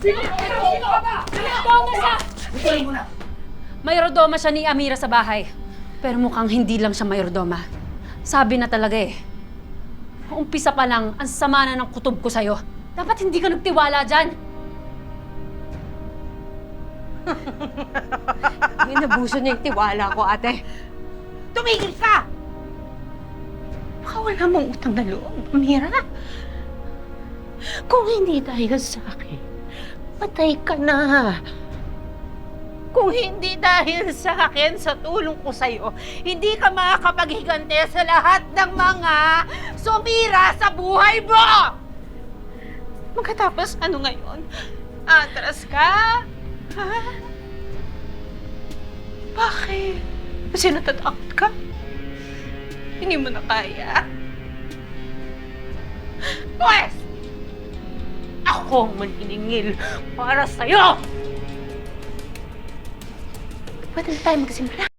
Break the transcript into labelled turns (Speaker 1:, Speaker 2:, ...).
Speaker 1: Mayordomo siya! Mayordoma siya ni Amira sa bahay. Pero mukhang hindi lang siya mayordoma. Sabi na talaga eh. Umpisa pa lang, ang sama na ng kutob ko sa'yo. Dapat hindi ka nagtiwala dyan.
Speaker 2: Inabuso niya yung tiwala ko, ate. Tumigil ka! Baka wala mong utang na loob, Amira. Kung hindi dahil sa akin, patay ka na. Kung hindi dahil sa akin, sa tulong ko sa'yo, hindi ka makakapaghigante sa lahat ng mga sumira sa buhay mo! Magkatapos ano ngayon? Atras ka? Ha? Bakit? Kasi natatakot ka? Hindi mo na kaya? Pwes! Ako ang maniningil para sa'yo! Pwede na tayo magsimula.